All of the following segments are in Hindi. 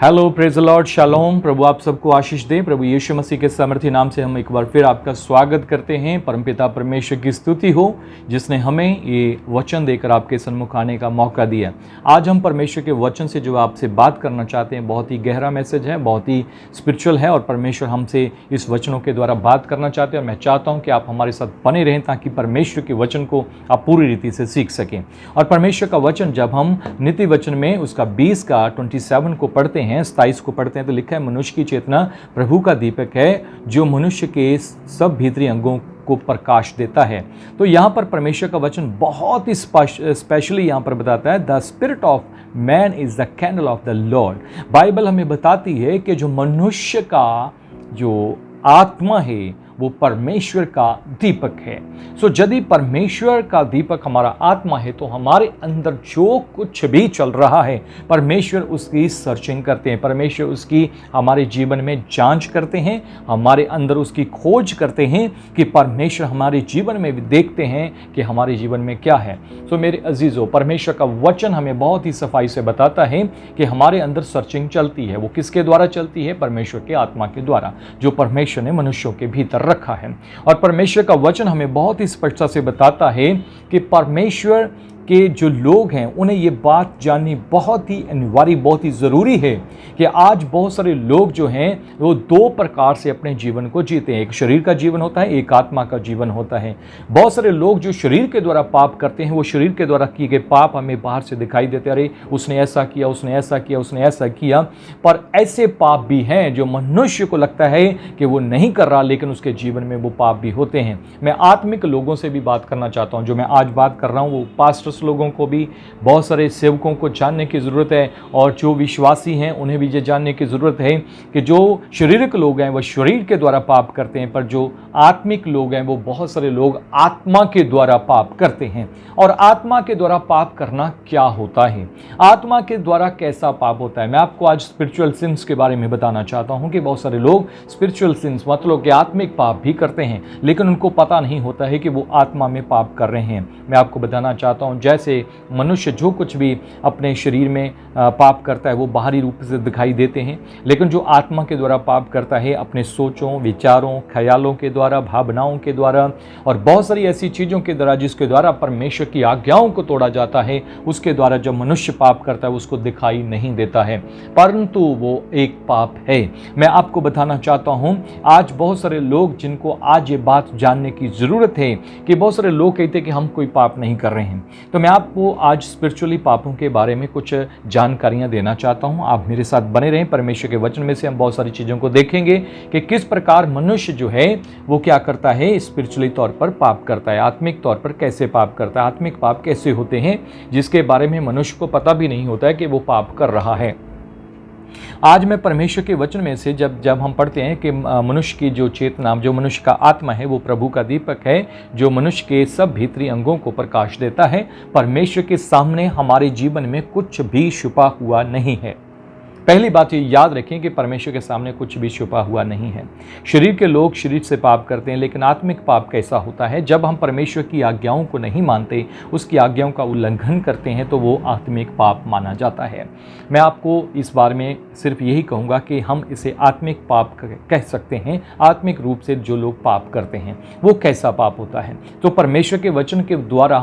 हेलो, प्रेज द लॉर्ड, शालोम। प्रभु आप सबको आशीष दें। प्रभु यीशु मसीह के सामर्थी नाम से हम एक बार फिर आपका स्वागत करते हैं। परमपिता परमेश्वर की स्तुति हो जिसने हमें ये वचन देकर आपके सन्मुख आने का मौका दिया। आज हम परमेश्वर के वचन से जो आपसे बात करना चाहते हैं, बहुत ही गहरा मैसेज है, बहुत ही स्पिरिचुअल है और परमेश्वर हमसे इस वचनों के द्वारा बात करना चाहते हैं। और मैं चाहता हूँ कि आप हमारे साथ बने रहें ताकि परमेश्वर के वचन को आप पूरी रीति से सीख सकें। और परमेश्वर का वचन जब हम नीति वचन में उसका 20 का 27 को पढ़ते हैं, 27 को पढ़ते हैं, तो लिखा है, मनुष्य की चेतना प्रभु का दीपक है जो मनुष्य के सब भीतरी अंगों को प्रकाश देता है। तो यहाँ पर परमेश्वर का वचन बहुत ही स्पेशली यहाँ पर बताता है, the spirit of man is the candle of the Lord. Bible हमें बताती है कि जो मनुष्य का जो आत्मा है वो परमेश्वर का दीपक है। सो यदि परमेश्वर का दीपक हमारा आत्मा है तो हमारे अंदर जो कुछ भी चल रहा है परमेश्वर उसकी सर्चिंग करते हैं, परमेश्वर उसकी हमारे जीवन में जांच करते हैं, हमारे अंदर उसकी खोज करते हैं कि परमेश्वर हमारे जीवन में भी देखते हैं कि हमारे जीवन में क्या है। सो मेरे अजीजों, परमेश्वर का वचन हमें बहुत ही सफाई से बताता है कि हमारे अंदर सर्चिंग चलती है। वो किसके द्वारा चलती है? परमेश्वर के आत्मा के द्वारा, जो परमेश्वर ने मनुष्यों के भीतर रखा है। और परमेश्वर का वचन हमें बहुत ही स्पष्टता से बताता है कि परमेश्वर के जो लोग हैं उन्हें ये बात जाननी बहुत ही अनिवार्य, बहुत ही ज़रूरी है कि आज बहुत सारे लोग जो हैं वो दो प्रकार से अपने जीवन को जीते हैं। एक शरीर का जीवन होता है, एक आत्मा का जीवन होता है। बहुत सारे लोग जो शरीर के द्वारा पाप करते हैं, वो शरीर के द्वारा किए गए पाप हमें बाहर से दिखाई देते, अरे उसने ऐसा किया, उसने ऐसा किया, उसने ऐसा किया। पर ऐसे पाप भी हैं जो मनुष्य को लगता है कि वो नहीं कर रहा, लेकिन उसके जीवन में वो पाप भी होते हैं। मैं आत्मिक लोगों से भी बात करना चाहता हूँ। जो मैं आज बात कर रहा हूँ वो पास्टर लोगों को भी, बहुत सारे सेवकों को जानने की ज़रूरत है और जो विश्वासी हैं उन्हें भी ये जानने की ज़रूरत है कि जो शारीरिक लोग हैं वो शरीर के द्वारा पाप करते हैं, पर जो आत्मिक लोग हैं वो बहुत सारे लोग आत्मा के द्वारा पाप करते हैं। और आत्मा के द्वारा पाप करना क्या होता है, आत्मा के द्वारा कैसा पाप होता है, मैं आपको आज स्पिरिचुअल सिंस के बारे में बताना चाहता हूँ कि बहुत सारे लोग स्पिरिचुअल सिंस मतलब कि आत्मिक पाप भी करते हैं, लेकिन उनको पता नहीं होता है कि वो आत्मा में पाप कर रहे हैं। मैं आपको बताना चाहता हूँ, जैसे मनुष्य जो कुछ भी अपने शरीर में पाप करता है वो बाहरी रूप से दिखाई देते हैं, लेकिन जो आत्मा के द्वारा पाप करता है अपने सोचों, विचारों, ख्यालों के द्वारा, भावनाओं के द्वारा और बहुत सारी ऐसी चीज़ों के द्वारा जिसके द्वारा परमेश्वर की आज्ञाओं को तोड़ा जाता है, उसके द्वारा जब मनुष्य पाप करता है उसको दिखाई नहीं देता है, परंतु वो एक पाप है। मैं आपको बताना चाहता हूँ, आज बहुत सारे लोग जिनको आज ये बात जानने की ज़रूरत है कि बहुत सारे लोग कहते हैं कि हम कोई पाप नहीं कर रहे हैं। तो मैं आपको आज स्पिरिचुअली पापों के बारे में कुछ जानकारियां देना चाहता हूं। आप मेरे साथ बने रहें। परमेश्वर के वचन में से हम बहुत सारी चीज़ों को देखेंगे कि किस प्रकार मनुष्य जो है वो क्या करता है, स्पिरिचुअली तौर पर पाप करता है, आत्मिक तौर पर कैसे पाप करता है, आत्मिक पाप कैसे होते हैं जिसके बारे में मनुष्य को पता भी नहीं होता है कि वो पाप कर रहा है। आज मैं परमेश्वर के वचन में से जब हम पढ़ते हैं कि मनुष्य की जो चेतना, जो मनुष्य का आत्मा है वो प्रभु का दीपक है जो मनुष्य के सब भीतरी अंगों को प्रकाश देता है। परमेश्वर के सामने हमारे जीवन में कुछ भी छुपा हुआ नहीं है। पहली बात ये याद रखें कि परमेश्वर के सामने कुछ भी छुपा हुआ नहीं है। शरीर के लोग शरीर से पाप करते हैं, लेकिन आत्मिक पाप कैसा होता है? जब हम परमेश्वर की आज्ञाओं को नहीं मानते, उसकी आज्ञाओं का उल्लंघन करते हैं, तो वो आत्मिक पाप माना जाता है। मैं आपको इस बारे में सिर्फ यही कहूँगा कि हम इसे आत्मिक पाप कह सकते हैं। आत्मिक रूप से जो लोग पाप करते हैं वो कैसा पाप होता है? तो परमेश्वर के वचन के द्वारा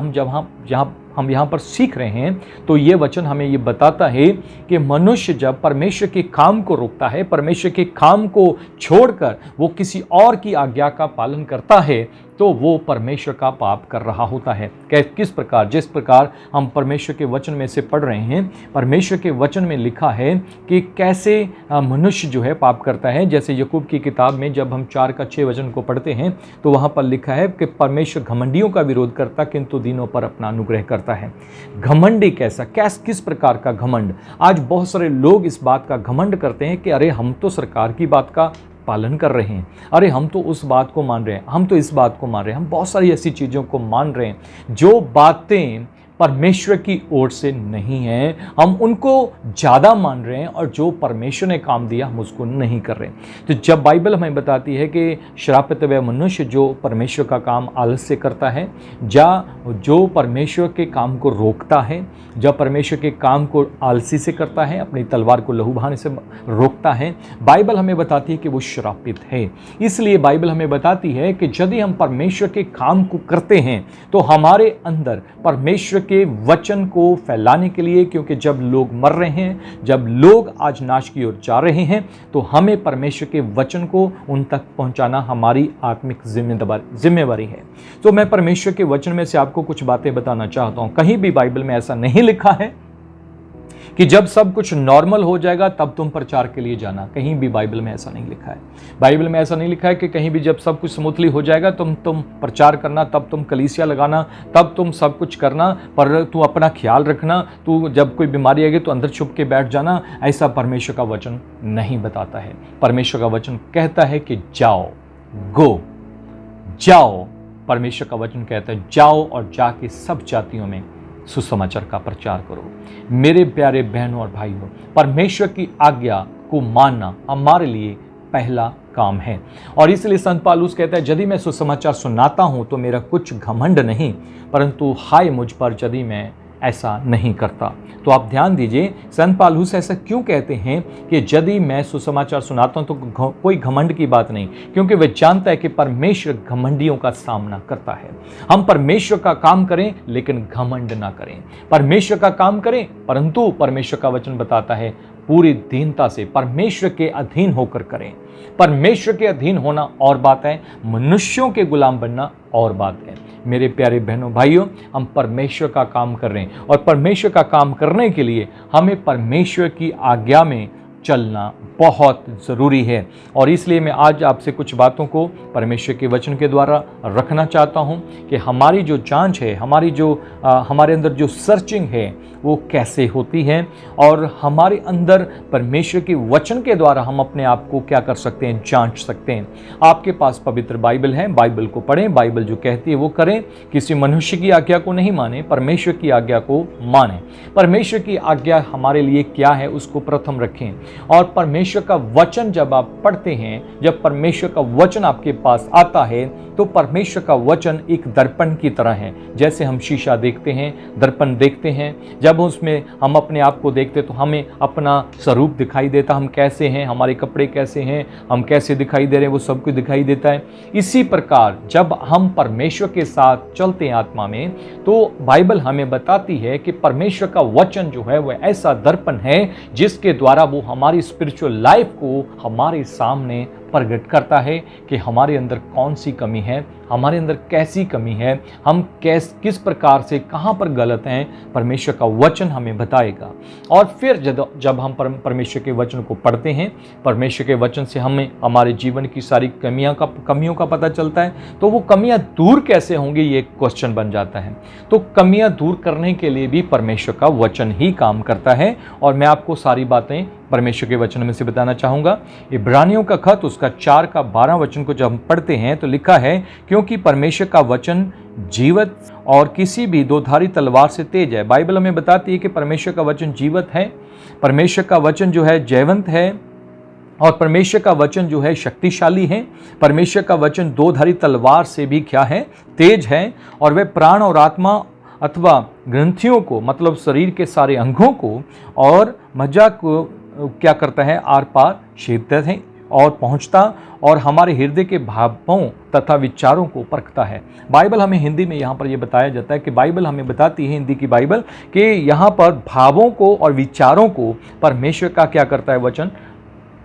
हम यहाँ पर सीख रहे हैं, तो ये वचन हमें ये बताता है कि मनुष्य जब परमेश्वर के काम को रोकता है, परमेश्वर के काम को छोड़कर वो किसी और की आज्ञा का पालन करता है, तो वो परमेश्वर का पाप कर रहा होता है। किस प्रकार? जिस प्रकार हम परमेश्वर के वचन में से पढ़ रहे हैं, परमेश्वर के वचन में लिखा है कि कैसे मनुष्य जो है पाप करता है। जैसे याकूब की किताब में जब हम 4 का 6 वचन को पढ़ते हैं तो वहाँ पर लिखा है कि परमेश्वर घमंडियों का विरोध करता किंतु दीनों पर अपना अनुग्रह करता है। घमंडी कैसा, किस प्रकार का घमंड? आज बहुत सारे लोग इस बात का घमंड करते हैं कि अरे हम तो सरकार की बात का पालन कर रहे हैं, अरे हम तो उस बात को मान रहे हैं, हम तो इस बात को मान रहे हैं, हम बहुत सारी ऐसी चीज़ों को मान रहे हैं जो बातें परमेश्वर की ओर से नहीं है। हम उनको ज़्यादा मान रहे हैं और जो परमेश्वर ने काम दिया हम उसको नहीं कर रहे। तो जब बाइबल हमें बताती है कि श्रापित वह मनुष्य जो परमेश्वर का काम आलस से करता है, या जो परमेश्वर के काम को रोकता है, जब परमेश्वर के काम को आलसी से करता है, अपनी तलवार को लहू बहाने से रोकता है, बाइबल हमें बताती है कि वो श्रापित है। इसलिए बाइबल हमें बताती है कि यदि हम परमेश्वर के काम को करते हैं तो हमारे अंदर परमेश्वर के वचन को फैलाने के लिए, क्योंकि जब लोग मर रहे हैं, जब लोग आज नाश की ओर जा रहे हैं, तो हमें परमेश्वर के वचन को उन तक पहुंचाना हमारी आत्मिक जिम्मेवारी है। तो मैं परमेश्वर के वचन में से आपको कुछ बातें बताना चाहता हूं। कहीं भी बाइबल में ऐसा नहीं लिखा है कि जब सब कुछ नॉर्मल हो जाएगा तब तुम प्रचार के लिए जाना। कहीं भी बाइबल में ऐसा नहीं लिखा है। बाइबल में ऐसा नहीं लिखा है कि कहीं भी जब सब कुछ स्मूथली हो जाएगा तुम प्रचार करना, तब तुम कलीसिया लगाना, तब तुम सब कुछ करना, पर तू अपना ख्याल रखना, तू जब कोई बीमारी आएगी तो अंदर छुप के बैठ जाना। ऐसा परमेश्वर का वचन नहीं बताता है। परमेश्वर का वचन कहता है कि जाओ, गो, जाओ। परमेश्वर का वचन कहता है जाओ और जाके सब जातियों में सुसमाचार का प्रचार करो। मेरे प्यारे बहनों और भाइयों, परमेश्वर की आज्ञा को मानना हमारे लिए पहला काम है। और इसलिए संत पौलुस कहता है यदि मैं सुसमाचार सुनाता हूं तो मेरा कुछ घमंड नहीं, परंतु हाय मुझ पर यदि मैं ऐसा नहीं करता। तो आप ध्यान दीजिए, संत पौलुस ऐसा क्यों कहते हैं कि यदि मैं सुसमाचार सुनाता हूं तो कोई घमंड की बात नहीं, क्योंकि वह जानता है कि परमेश्वर घमंडियों का सामना करता है। हम परमेश्वर का काम करें लेकिन घमंड ना करें। परमेश्वर का काम करें, परंतु परमेश्वर का वचन बताता है पूरी दीनता से परमेश्वर के अधीन होकर करें। परमेश्वर के अधीन होना और बात है, मनुष्यों के गुलाम बनना और बात है। मेरे प्यारे बहनों भाइयों, हम परमेश्वर का काम कर रहे हैं और परमेश्वर का काम करने के लिए हमें परमेश्वर की आज्ञा में चलना बहुत ज़रूरी है। और इसलिए मैं आज आपसे कुछ बातों को परमेश्वर के वचन के द्वारा रखना चाहता हूं कि हमारी जो जांच है, हमारे अंदर जो सर्चिंग है वो कैसे होती है, और हमारे अंदर परमेश्वर के वचन के द्वारा हम अपने आप को क्या कर सकते हैं, जांच सकते हैं। आपके पास पवित्र बाइबल है, बाइबल को पढ़ें, बाइबल जो कहती है वो करें। किसी मनुष्य की आज्ञा को नहीं माने, परमेश्वर की आज्ञा को माने। परमेश्वर की आज्ञा हमारे लिए क्या है उसको प्रथम रखें। और परमेश्वर का वचन जब आप पढ़ते हैं, जब परमेश्वर का वचन आपके पास आता है, तो परमेश्वर का वचन एक दर्पण की तरह है। जैसे हम शीशा देखते हैं, दर्पण देखते हैं, जब उसमें हम अपने आप को देखते तो हमें अपना स्वरूप दिखाई देता, हम कैसे हैं, हमारे कपड़े कैसे हैं, हम कैसे दिखाई दे रहे हैं, वो सब कुछ दिखाई देता है। इसी प्रकार जब हम परमेश्वर के साथ चलते हैं आत्मा में, तो बाइबल हमें बताती है कि परमेश्वर का वचन जो है वह ऐसा दर्पण है जिसके द्वारा वो हमारी स्पिरिचुअल लाइफ को हमारे सामने प्रकट करता है कि हमारे अंदर कौन सी कमी है, हमारे अंदर कैसी कमी है, हम किस प्रकार से कहाँ पर गलत हैं, परमेश्वर का वचन हमें बताएगा। और फिर जब हम परमेश्वर के वचन को पढ़ते हैं, परमेश्वर के वचन से हमें हमारे जीवन की सारी कमियों का पता चलता है, तो वो कमियां दूर कैसे होंगी ये क्वेश्चन बन जाता है। तो कमियां दूर करने के लिए भी परमेश्वर का वचन ही काम करता है, और मैं आपको सारी बातें परमेश्वर के वचन में से बताना चाहूँगा। इब्रानियों का खत उसका 4 का 12 वचन को जब हम पढ़ते हैं तो लिखा है, क्योंकि परमेश्वर का वचन जीवित और किसी भी दोधारी तलवार से तेज है। बाइबल हमें बताती है कि परमेश्वर का वचन जीवित है, परमेश्वर का वचन जो है जयवंत है, और परमेश्वर का वचन जो है शक्तिशाली है। परमेश्वर का वचन दोधारी तलवार से भी क्या है, तेज है, और वह प्राण और आत्मा अथवा ग्रंथियों को, मतलब शरीर के सारे अंगों को और मज्जा को क्या करता है, आर पार छेदता है और पहुंचता, और हमारे हृदय के भावों तथा विचारों को परखता है। बाइबल हमें हिंदी में यहाँ पर ये बताया जाता है कि बाइबल हमें बताती है, हिंदी की बाइबल, कि यहाँ पर भावों को और विचारों को परमेश्वर का क्या करता है, वचन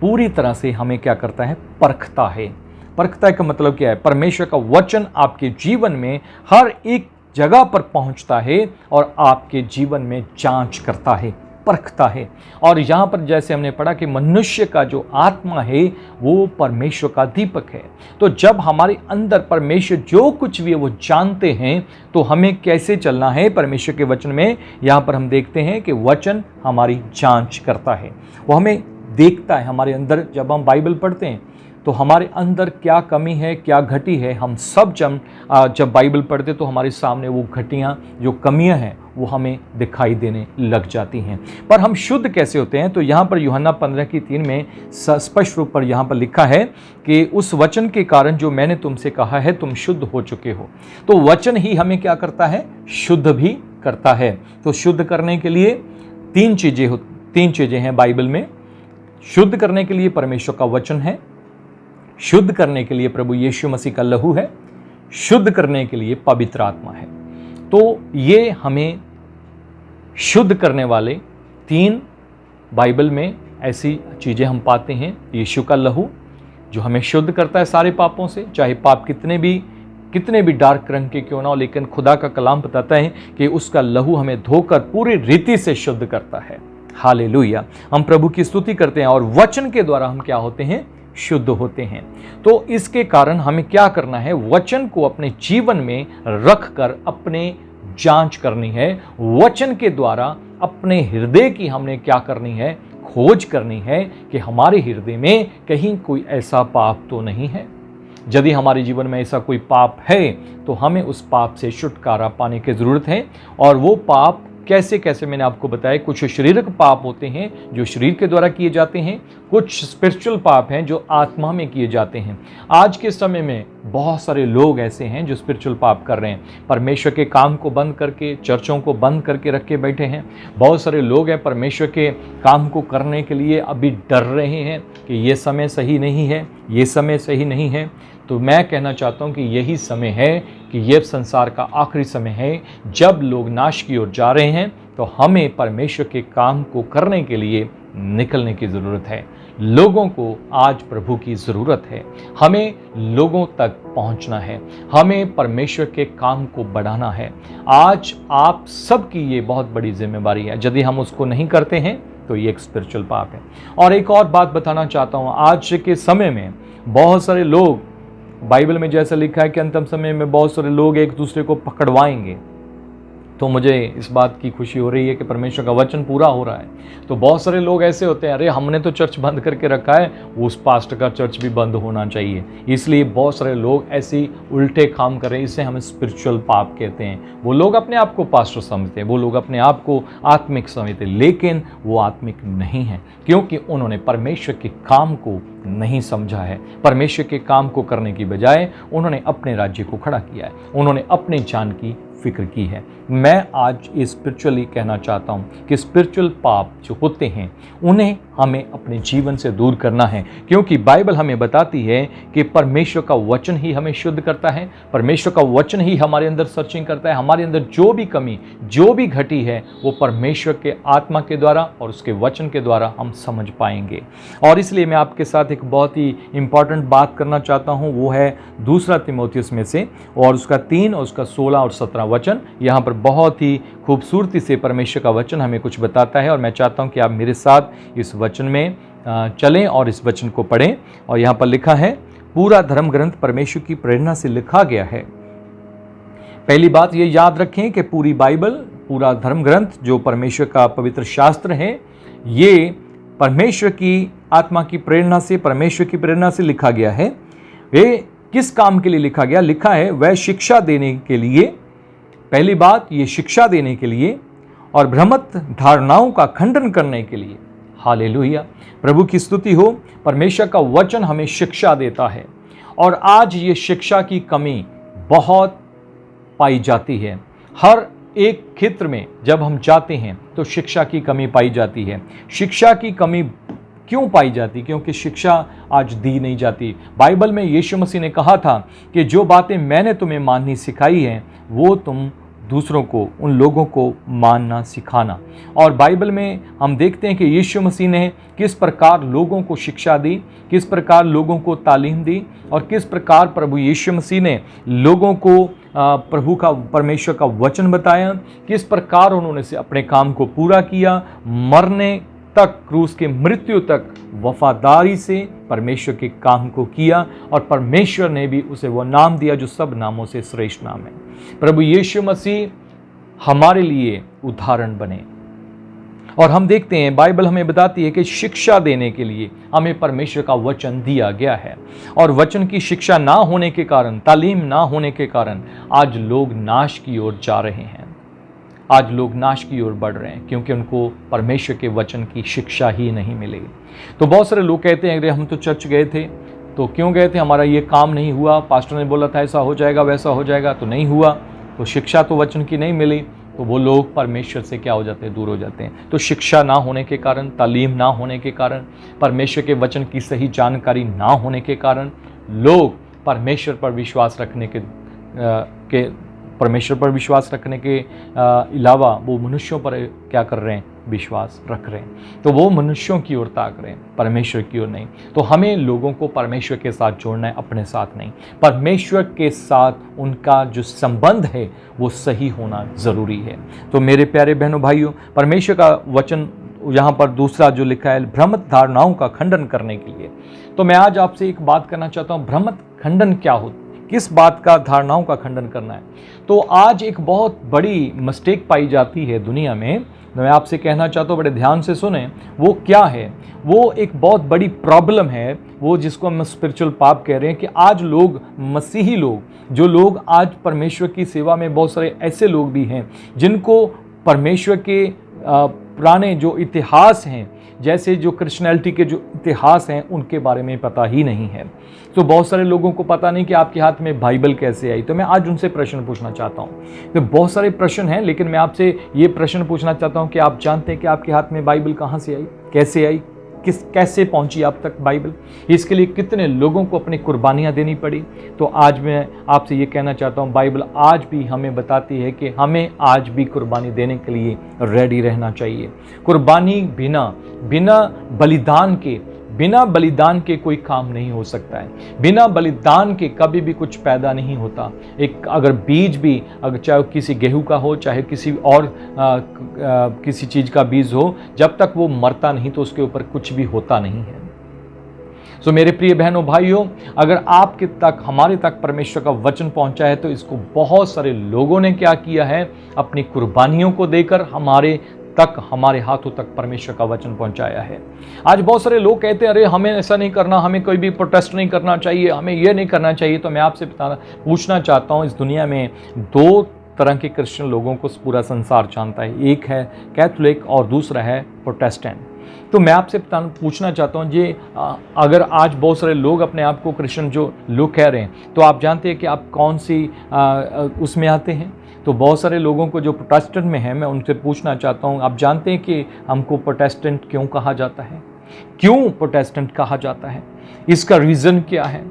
पूरी तरह से हमें क्या करता है, परखता है। परखता है का मतलब क्या है, परमेश्वर का वचन आपके जीवन में हर एक जगह पर पहुंचता है और आपके जीवन में जांच करता है, परखता है। और यहाँ पर जैसे हमने पढ़ा कि मनुष्य का जो आत्मा है वो परमेश्वर का दीपक है। तो जब हमारे अंदर परमेश्वर जो कुछ भी है वो जानते हैं, तो हमें कैसे चलना है परमेश्वर के वचन में, यहाँ पर हम देखते हैं कि वचन हमारी जांच करता है, वो हमें देखता है। हमारे अंदर जब हम बाइबल पढ़ते हैं तो हमारे अंदर क्या कमी है, क्या घटी है, हम सब जब बाइबल पढ़ते तो हमारे सामने वो घटियाँ, जो कमियाँ हैं वो हमें दिखाई देने लग जाती हैं। पर हम शुद्ध कैसे होते हैं? तो यहाँ पर यूहन्ना 15:3 में स्पष्ट रूप पर यहाँ पर लिखा है कि उस वचन के कारण जो मैंने तुमसे कहा है तुम शुद्ध हो चुके हो। तो वचन ही हमें क्या करता है? शुद्ध भी करता है। तो शुद्ध करने के लिए तीन चीजें हैं बाइबल में। शुद्ध करने के लिए परमेश्वर का वचन है, शुद्ध करने के लिए प्रभु यीशु मसीह का लहू है, शुद्ध करने के लिए पवित्र आत्मा है। तो ये हमें शुद्ध करने वाले तीन बाइबल में ऐसी चीजें हम पाते हैं। यीशु का लहू जो हमें शुद्ध करता है सारे पापों से, चाहे पाप कितने भी डार्क रंग के क्यों ना हो, लेकिन खुदा का कलाम बताता है कि उसका लहू हमें धोकर पूरी रीति से शुद्ध करता है। हालेलुया। हम प्रभु की स्तुति करते हैं और वचन के द्वारा हम क्या होते हैं? शुद्ध होते हैं। तो इसके कारण हमें क्या करना है? वचन को अपने जीवन में रखकर अपने जांच करनी है। वचन के द्वारा अपने हृदय की हमने क्या करनी है? खोज करनी है कि हमारे हृदय में कहीं कोई ऐसा पाप तो नहीं है। यदि हमारे जीवन में ऐसा कोई पाप है तो हमें उस पाप से छुटकारा पाने की जरूरत है। और वो पाप कैसे मैंने आपको बताया। कुछ शारीरिक पाप होते हैं जो शरीर के द्वारा किए जाते हैं, कुछ स्पिरिचुअल पाप हैं जो आत्मा में किए जाते हैं। आज के समय में बहुत सारे लोग ऐसे हैं जो स्पिरिचुअल पाप कर रहे हैं, परमेश्वर के काम को बंद करके, चर्चों को बंद करके रख के बैठे हैं। बहुत सारे लोग हैं परमेश्वर के काम को करने के लिए अभी डर रहे हैं कि ये समय सही नहीं है, ये समय सही नहीं है। तो मैं कहना चाहता हूँ कि यही समय है कि यह संसार का आखिरी समय है जब लोग नाश की ओर जा रहे हैं। तो हमें परमेश्वर के काम को करने के लिए निकलने की ज़रूरत है। लोगों को आज प्रभु की ज़रूरत है। हमें लोगों तक पहुंचना है, हमें परमेश्वर के काम को बढ़ाना है। आज आप सबकी ये बहुत बड़ी जिम्मेदारी है। यदि हम उसको नहीं करते हैं तो ये एक स्पिरिचुअल पाप है। और एक और बात बताना चाहता हूँ, आज के समय में बहुत सारे लोग, बाइबल में जैसा लिखा है कि अंतिम समय में बहुत सारे लोग एक दूसरे को पकड़वाएंगे। तो मुझे इस बात की खुशी हो रही है कि परमेश्वर का वचन पूरा हो रहा है। तो बहुत सारे लोग ऐसे होते हैं, अरे हमने तो चर्च बंद करके रखा है, उस पास्टर का चर्च भी बंद होना चाहिए। इसलिए बहुत सारे लोग ऐसे उल्टे काम कर रहे हैं। इसे हम स्पिरिचुअल पाप कहते हैं। वो लोग अपने आप को पास्टर समझते हैं, वो लोग अपने आप को आत्मिक समझते हैं, लेकिन वो आत्मिक नहीं है, क्योंकि उन्होंने परमेश्वर के काम को नहीं समझा है। परमेश्वर के काम को करने की बजाय उन्होंने अपने राज्य को खड़ा किया है, उन्होंने अपने जान की फिक्र की है। मैं आज ये स्पिरिचुअली कहना चाहता हूँ कि स्पिरिचुअल पाप जो होते हैं उन्हें हमें अपने जीवन से दूर करना है, क्योंकि बाइबल हमें बताती है कि परमेश्वर का वचन ही हमें शुद्ध करता है। परमेश्वर का वचन ही हमारे अंदर सर्चिंग करता है। हमारे अंदर जो भी कमी, जो भी घटी है, वो परमेश्वर के आत्मा के द्वारा और उसके वचन के द्वारा हम समझ पाएंगे। और इसलिए मैं आपके साथ एक बहुत ही इंपॉर्टेंट बात करना चाहता हूँ, वो है 2 तीमुथियुस में से, और उसका 3 और उसका 16 और 17 वचन। यहाँ पर बहुत ही खूबसूरती से परमेश्वर का वचन हमें कुछ बताता है, और मैं चाहता हूँ कि आप मेरे साथ इस वचन में चलें और इस वचन को पढ़ें। और यहाँ पर लिखा है, पूरा धर्म ग्रंथ परमेश्वर की प्रेरणा से लिखा गया है। पहली बात ये याद रखें कि पूरी बाइबल, पूरा धर्म ग्रंथ जो परमेश्वर का पवित्र शास्त्र है, ये परमेश्वर की आत्मा की प्रेरणा से, परमेश्वर की प्रेरणा से लिखा गया है। वे किस काम के लिए लिखा गया? लिखा है वह शिक्षा देने के लिए। पहली बात, ये शिक्षा देने के लिए और भ्रमित धारणाओं का खंडन करने के लिए। हालेलुया, प्रभु की स्तुति हो। परमेश्वर का वचन हमें शिक्षा देता है, और आज ये शिक्षा की कमी बहुत पाई जाती है। हर एक क्षेत्र में जब हम जाते हैं तो शिक्षा की कमी पाई जाती है। शिक्षा की कमी क्यों पाई जाती? क्योंकि शिक्षा आज दी नहीं जाती। बाइबल में यीशु मसीह ने कहा था कि जो बातें मैंने तुम्हें माननी सिखाई हैं वो तुम दूसरों को, उन लोगों को मानना सिखाना। और बाइबल में हम देखते हैं कि यीशु मसीह ने किस प्रकार लोगों को शिक्षा दी, किस प्रकार लोगों को तालीम दी, और किस प्रकार प्रभु यीशु मसीह ने लोगों को प्रभु का, परमेश्वर का वचन बताया, किस प्रकार उन्होंने से अपने काम को पूरा किया, मरने तक, क्रूस के मृत्यु तक वफादारी से परमेश्वर के काम को किया, और परमेश्वर ने भी उसे वो नाम दिया जो सब नामों से श्रेष्ठ नाम है। प्रभु यीशु मसीह हमारे लिए उदाहरण बने, और हम देखते हैं बाइबल हमें बताती है कि शिक्षा देने के लिए हमें परमेश्वर का वचन दिया गया है। और वचन की शिक्षा ना होने के कारण, तालीम ना होने के कारण आज लोग नाश की ओर जा रहे हैं, आज लोग नाश की ओर बढ़ रहे हैं, क्योंकि उनको परमेश्वर के वचन की शिक्षा ही नहीं मिली। तो बहुत सारे लोग कहते हैं अरे हम तो चर्च गए थे, तो क्यों गए थे, हमारा ये काम नहीं हुआ, पास्टर ने बोला था ऐसा हो जाएगा वैसा हो जाएगा, तो नहीं हुआ, तो शिक्षा तो वचन की नहीं मिली, तो वो लोग परमेश्वर से क्या हो जाते हैं, दूर हो जाते हैं। तो शिक्षा ना होने के कारण, तालीम ना होने के कारण, परमेश्वर के वचन की सही जानकारी ना होने के कारण लोग परमेश्वर पर विश्वास रखने के अलावा वो मनुष्यों पर क्या कर रहे हैं, विश्वास रख रहे हैं। तो वो मनुष्यों की ओर ताक रहे हैं, परमेश्वर की ओर नहीं। तो हमें लोगों को परमेश्वर के साथ जोड़ना है, अपने साथ नहीं। परमेश्वर के साथ उनका जो संबंध है वो सही होना ज़रूरी है। तो मेरे प्यारे बहनों भाइयों, परमेश्वर का वचन यहाँ पर दूसरा जो लिखा है, भ्रमित धारणाओं का खंडन करने के लिए। तो मैं आज आपसे एक बात करना चाहता हूँ, भ्रमित खंडन क्या होता है, किस बात का, धारणाओं का खंडन करना है। तो आज एक बहुत बड़ी मिस्टेक पाई जाती है दुनिया में, मैं आपसे कहना चाहता हूँ, बड़े ध्यान से सुने, वो क्या है, वो एक बहुत बड़ी प्रॉब्लम है, वो जिसको हम स्पिरिचुअल पाप कह रहे हैं। कि आज लोग, मसीही लोग, जो लोग आज परमेश्वर की सेवा में, बहुत सारे ऐसे लोग भी हैं जिनको परमेश्वर के पुराने जो इतिहास हैं, जैसे जो क्रिश्चियनिटी के जो इतिहास हैं, उनके बारे में पता ही नहीं है। तो बहुत सारे लोगों को पता नहीं कि आपके हाथ में बाइबल कैसे आई। तो मैं आज उनसे प्रश्न पूछना चाहता हूँ। तो बहुत सारे प्रश्न हैं, लेकिन मैं आपसे ये प्रश्न पूछना चाहता हूँ कि आप जानते हैं कि आपके हाथ में बाइबल कहाँ से आई, कैसे आई, कैसे पहुंची आप तक बाइबल, इसके लिए कितने लोगों को अपनी कुर्बानियां देनी पड़ी। तो आज मैं आपसे ये कहना चाहता हूं, बाइबल आज भी हमें बताती है कि हमें आज भी कुर्बानी देने के लिए रेडी रहना चाहिए। कुर्बानी बिना बलिदान के कोई काम नहीं हो सकता है। बिना बलिदान के कभी भी कुछ पैदा नहीं होता। एक अगर बीज भी, अगर चाहे किसी गेहूं का हो, चाहे किसी और किसी चीज़ का बीज हो, जब तक वो मरता नहीं तो उसके ऊपर कुछ भी होता नहीं है। तो मेरे प्रिय बहनों भाइयों, अगर आपके तक, हमारे तक परमेश्वर का वचन पहुंचा है, तो इसको बहुत सारे लोगों ने क्या किया है, अपनी कुर्बानियों को देकर हमारे हाथों तक परमेश्वर का वचन पहुंचाया है। आज बहुत सारे लोग कहते हैं अरे हमें ऐसा नहीं करना, हमें कोई भी प्रोटेस्ट नहीं करना चाहिए, हमें ये नहीं करना चाहिए। तो मैं आपसे पूछना चाहता हूं, इस दुनिया में दो तरह के क्रिश्चियन लोगों को पूरा संसार जानता है, एक है कैथोलिक और दूसरा है प्रोटेस्टेंट। तो मैं आपसे पूछना चाहता हूँ, ये अगर आज बहुत सारे लोग अपने आप को क्रिश्चियन जो लोग कह रहे हैं, तो आप जानते हैं कि आप कौन सी उसमें आते हैं। तो बहुत सारे लोगों को जो प्रोटेस्टेंट में है, मैं उनसे पूछना चाहता हूँ, आप जानते हैं कि हमको प्रोटेस्टेंट क्यों कहा जाता है, क्यों प्रोटेस्टेंट कहा जाता है, इसका रीज़न क्या है।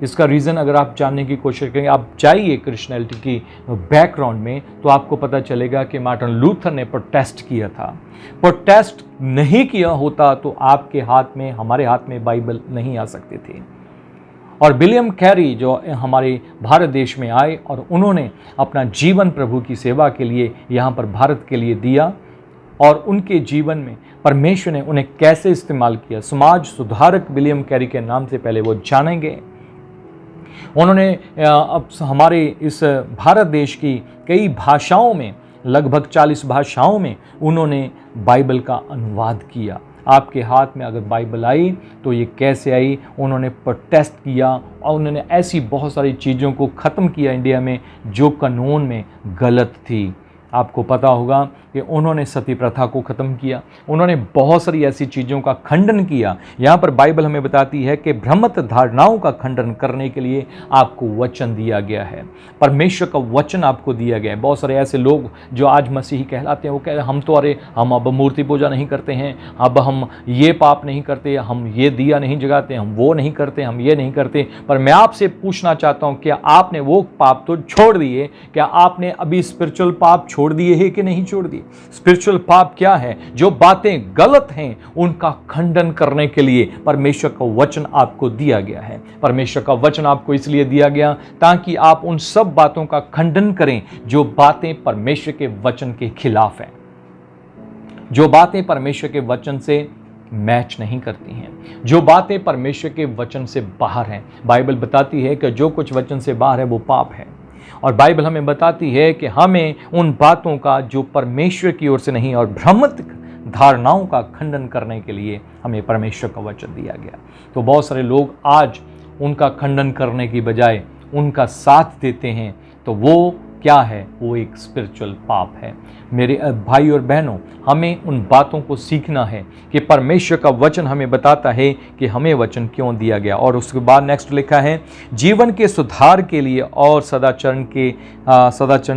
इसका रीज़न अगर आप जानने की कोशिश करेंगे, आप जाइए क्रिश्चियनिटी की बैकग्राउंड में, तो आपको पता चलेगा कि मार्टिन लूथर ने प्रोटेस्ट किया था। प्रोटेस्ट नहीं किया होता तो आपके हाथ में, हमारे हाथ में बाइबल नहीं आ सकते थे। और विलियम कैरी जो हमारे भारत देश में आए और उन्होंने अपना जीवन प्रभु की सेवा के लिए यहाँ पर भारत के लिए दिया, और उनके जीवन में परमेश्वर ने उन्हें कैसे इस्तेमाल किया। समाज सुधारक विलियम कैरी के नाम से पहले वो जाने गए। उन्होंने अब हमारे इस भारत देश की कई भाषाओं में, लगभग 40 भाषाओं में उन्होंने बाइबल का अनुवाद किया। आपके हाथ में अगर बाइबल आई तो ये कैसे आई, उन्होंने प्रोटेस्ट किया और उन्होंने ऐसी बहुत सारी चीज़ों को ख़त्म किया इंडिया में जो कानून में गलत थी। आपको पता होगा कि उन्होंने सती प्रथा को ख़त्म किया, उन्होंने बहुत सारी ऐसी चीज़ों का खंडन किया। यहाँ पर बाइबल हमें बताती है कि भ्रमित धारणाओं का खंडन करने के लिए आपको वचन दिया गया है, परमेश्वर का वचन आपको दिया गया है। बहुत सारे ऐसे लोग जो आज मसीही कहलाते हैं, वो कह रहे हैं हम तो हम अब मूर्ति पूजा नहीं करते हैं, अब हम ये पाप नहीं करते, हम ये दिया नहीं जगाते, हम वो नहीं करते, हम ये नहीं करते। पर मैं आपसे पूछना चाहता हूँ, क्या आपने वो पाप तो छोड़ दिए? क्या आपने अभी स्पिरिचुअल पाप छोड़ दिए है कि नहीं छोड़ दिए? स्पिरिचुअल पाप क्या है? जो बातें गलत हैं उनका खंडन करने के लिए परमेश्वर का वचन आपको दिया गया है। परमेश्वर का वचन आपको इसलिए दिया गया ताकि आप उन सब बातों का खंडन करें जो बातें परमेश्वर के वचन के खिलाफ हैं, जो बातें परमेश्वर के वचन से मैच नहीं करती हैं, जो बातें परमेश्वर के वचन से बाहर हैं। बाइबल बताती है कि जो कुछ वचन से बाहर है वो पाप है, और बाइबल हमें बताती है कि हमें उन बातों का जो परमेश्वर की ओर से नहीं और भ्रमित धारणाओं का खंडन करने के लिए हमें परमेश्वर का वचन दिया गया। तो बहुत सारे लोग आज उनका खंडन करने की बजाय उनका साथ देते हैं, तो वो क्या है? वो एक स्पिरिचुअल पाप है। मेरे भाई और बहनों, हमें उन बातों को सीखना है कि परमेश्वर का वचन हमें बताता है कि हमें वचन क्यों दिया गया। और उसके बाद नेक्स्ट लिखा है, जीवन के सुधार के लिए और सदाचरण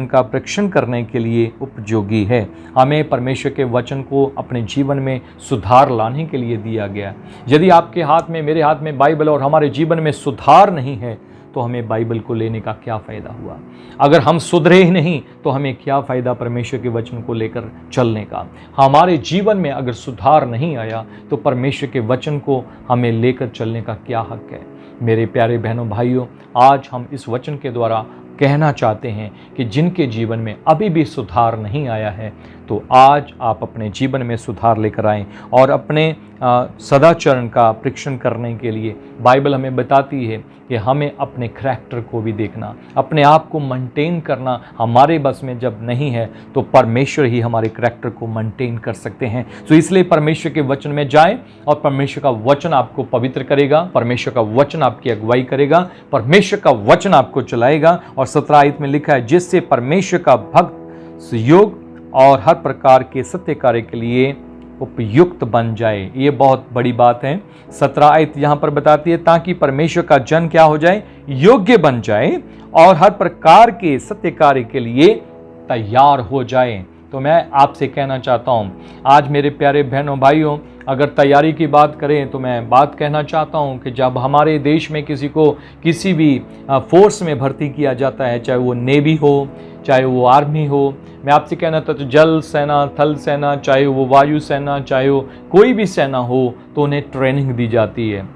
का परीक्षण करने के लिए उपयोगी है। हमें परमेश्वर के वचन को अपने जीवन में सुधार लाने के लिए दिया गया। यदि आपके हाथ में, मेरे हाथ में बाइबल और हमारे जीवन में सुधार नहीं है, तो हमें बाइबल को लेने का क्या फ़ायदा हुआ? अगर हम सुधरे ही नहीं तो हमें क्या फ़ायदा परमेश्वर के वचन को लेकर चलने का? हमारे जीवन में अगर सुधार नहीं आया तो परमेश्वर के वचन को हमें लेकर चलने का क्या हक है? मेरे प्यारे बहनों भाइयों, आज हम इस वचन के द्वारा कहना चाहते हैं कि जिनके जीवन में अभी भी सुधार नहीं आया है, तो आज आप अपने जीवन में सुधार लेकर आएं और अपने सदाचरण का परीक्षण करने के लिए बाइबल हमें बताती है कि हमें अपने करैक्टर को भी देखना, अपने आप को मेंटेन करना हमारे बस में जब नहीं है, तो परमेश्वर ही हमारे करैक्टर को मेंटेन कर सकते हैं। तो इसलिए परमेश्वर के वचन में जाएं और परमेश्वर का वचन आपको पवित्र करेगा, परमेश्वर का वचन आपकी अगुवाई करेगा, परमेश्वर का वचन आपको चलाएगा। और 17 आयत में लिखा है, जिससे परमेश्वर का भक्त योग और हर प्रकार के सत्य कार्य के लिए उपयुक्त बन जाए। ये बहुत बड़ी बात है। 17 आयत यहाँ पर बताती है, ताकि परमेश्वर का जन क्या हो जाए? योग्य बन जाए और हर प्रकार के सत्य कार्य के लिए तैयार हो जाए। तो मैं आपसे कहना चाहता हूँ, आज मेरे प्यारे बहनों भाइयों, अगर तैयारी की बात करें तो मैं बात कहना चाहता हूँ कि जब हमारे देश में किसी को किसी भी फोर्स में भर्ती किया जाता है, चाहे वो नेवी हो, चाहे वो आर्मी हो, मैं आपसे कहना था तो जल सेना, थल सेना, चाहे वो वायु सेना, चाहे वो कोई भी सेना हो, तो उन्हें ट्रेनिंग दी जाती है।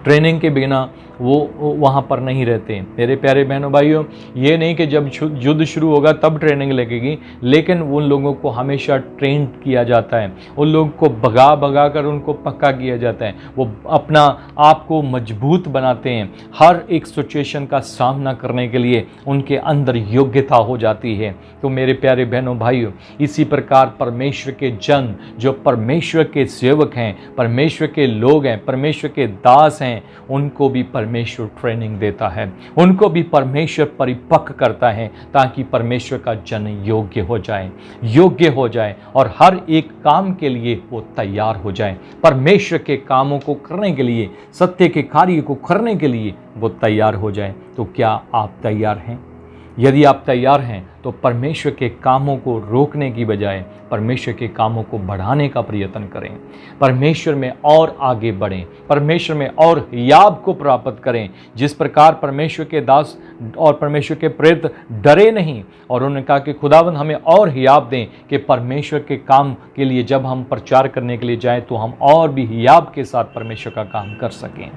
ट्रेनिंग के बिना वो वहाँ पर नहीं रहते। मेरे प्यारे बहनों भाइयों, ये नहीं कि जब युद्ध शुरू होगा तब ट्रेनिंग लगेगी, लेकिन उन लोगों को हमेशा ट्रेन किया जाता है, उन लोगों को भगा भगा कर उनको पक्का किया जाता है। वो अपना आप को मजबूत बनाते हैं, हर एक सिचुएशन का सामना करने के लिए उनके अंदर योग्यता हो जाती है। तो मेरे प्यारे बहनों भाइयों, इसी प्रकार परमेश्वर के जन जो परमेश्वर के सेवक हैं, परमेश्वर के लोग हैं, परमेश्वर के दास हैं, उनको भी परमेश्वर ट्रेनिंग देता है, उनको भी परमेश्वर परिपक्व करता है, ताकि परमेश्वर का जन योग्य हो जाए और हर एक काम के लिए वो तैयार हो जाए। परमेश्वर के कामों को करने के लिए, सत्य के कार्य को करने के लिए वो तैयार हो जाए। तो क्या आप तैयार हैं? यदि आप तैयार हैं तो परमेश्वर के कामों को रोकने की बजाय परमेश्वर के कामों को बढ़ाने का प्रयत्न करें, परमेश्वर में और आगे बढ़ें, परमेश्वर में और हियाब को प्राप्त करें। जिस प्रकार परमेश्वर के दास और परमेश्वर के प्रेरित डरे नहीं और उन्होंने कहा कि खुदावंद हमें और हियाब दें कि परमेश्वर के काम के लिए जब हम प्रचार करने के लिए जाएं तो हम और भी हियाब के साथ परमेश्वर का काम कर सकें।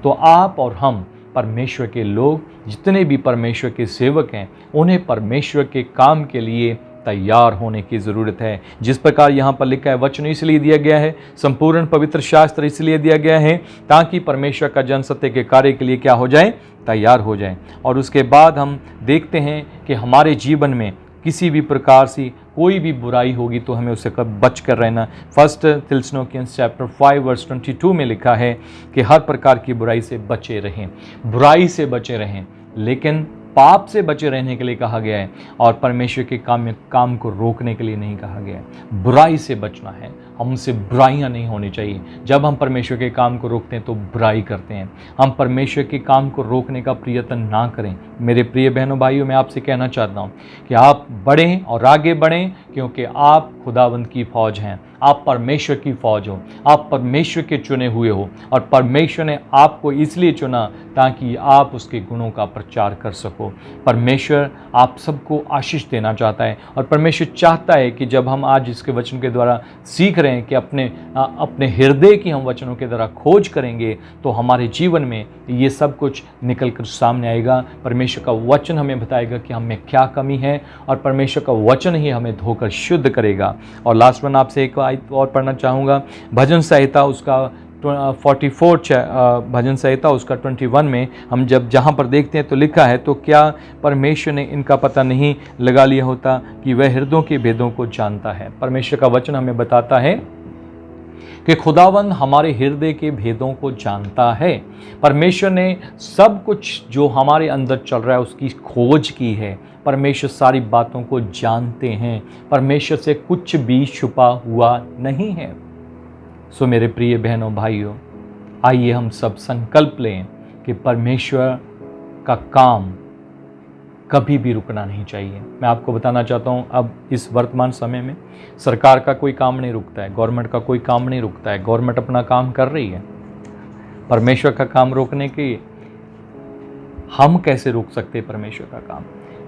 तो आप और हम परमेश्वर के लोग, जितने भी परमेश्वर के सेवक हैं, उन्हें परमेश्वर के काम के लिए तैयार होने की ज़रूरत है। जिस प्रकार यहाँ पर लिखा है, वचन इसलिए दिया गया है, संपूर्ण पवित्र शास्त्र इसलिए दिया गया है ताकि परमेश्वर का जन सत्य के कार्य के लिए क्या हो जाए? तैयार हो जाए। और उसके बाद हम देखते हैं कि हमारे जीवन में किसी भी प्रकार से कोई भी बुराई होगी तो हमें उससे कब बच कर रहना। 1 थिस्सलुनीकियंस चैप्टर 5 वर्स 22 में लिखा है कि हर प्रकार की बुराई से बचे रहें, बुराई से बचे रहें, लेकिन पाप से बचे रहने के लिए कहा गया है और परमेश्वर के काम को रोकने के लिए नहीं कहा गया है। बुराई से बचना है, हमसे बुराइयां नहीं होनी चाहिए। जब हम परमेश्वर के काम को रोकते हैं तो बुराई करते हैं। हम परमेश्वर के काम को रोकने का प्रयत्न ना करें। मेरे प्रिय बहनों भाइयों, मैं आपसे कहना चाहता हूँ कि आप बढ़ें और आगे बढ़ें, क्योंकि आप खुदावंद की फौज हैं, आप परमेश्वर की फौज हो, आप परमेश्वर के चुने हुए हो और परमेश्वर ने आपको इसलिए चुना ताकि आप उसके गुणों का प्रचार कर सको। परमेश्वर आप सबको आशीष देना चाहता है और परमेश्वर चाहता है कि जब हम आज इसके वचन के द्वारा सीख रहे हैं कि अपने हृदय की हम वचनों के द्वारा खोज करेंगे तो हमारे जीवन में ये सब कुछ निकल कर सामने आएगा। परमेश्वर का वचन हमें बताएगा कि हम में क्या कमी है और परमेश्वर का वचन ही हमें धोकर शुद्ध करेगा। और लास्ट वन आपसे एक आयत और पढ़ना चाहूँगा, भजन संहिता उसका 44 भजन संहिता उसका 21 में हम जब जहाँ पर देखते हैं तो लिखा है, तो क्या परमेश्वर ने इनका पता नहीं लगा लिया होता कि वह हृदयों के भेदों को जानता है। परमेश्वर का वचन हमें बताता है कि खुदावंद हमारे हृदय के भेदों को जानता है। परमेश्वर ने सब कुछ जो हमारे अंदर चल रहा है उसकी खोज की है। परमेश्वर सारी बातों को जानते हैं। परमेश्वर से कुछ भी छुपा हुआ नहीं है। सो मेरे प्रिय बहनों भाइयों, आइए हम सब संकल्प लें कि परमेश्वर का काम कभी भी रुकना नहीं चाहिए। मैं आपको बताना चाहता हूँ, अब इस वर्तमान समय में सरकार का कोई काम नहीं रुकता है, गवर्नमेंट का कोई काम नहीं रुकता है। गवर्नमेंट अपना काम कर रही है। परमेश्वर का काम रोकने के हम कैसे रोक सकते हैं परमेश्वर का काम?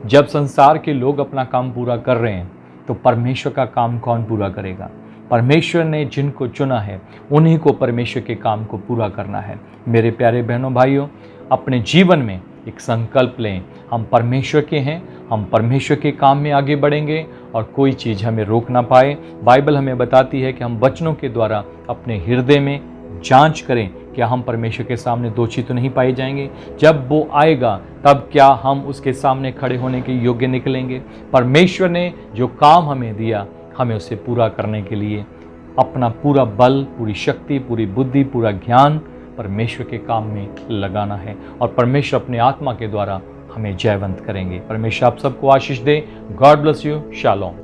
जब संसार के लोग अपना काम पूरा कर रहे हैं तो परमेश्वर का काम कौन पूरा करेगा? परमेश्वर ने जिनको चुना है उन्हीं को परमेश्वर के काम को पूरा करना है। मेरे प्यारे बहनों भाइयों, अपने जीवन में एक संकल्प लें, हम परमेश्वर के हैं, हम परमेश्वर के काम में आगे बढ़ेंगे और कोई चीज़ हमें रोक ना पाए। बाइबल हमें बताती है कि हम वचनों के द्वारा अपने हृदय में जांच करें, क्या हम परमेश्वर के सामने दोषी तो नहीं पाए जाएंगे? जब वो आएगा तब क्या हम उसके सामने खड़े होने के योग्य निकलेंगे? परमेश्वर ने जो काम हमें दिया, हमें उसे पूरा करने के लिए अपना पूरा बल, पूरी शक्ति, पूरी बुद्धि, पूरा ज्ञान परमेश्वर के काम में लगाना है और परमेश्वर अपने आत्मा के द्वारा हमें जयवंत करेंगे। परमेश्वर आप सबको आशीष दे। God bless you. शालोम।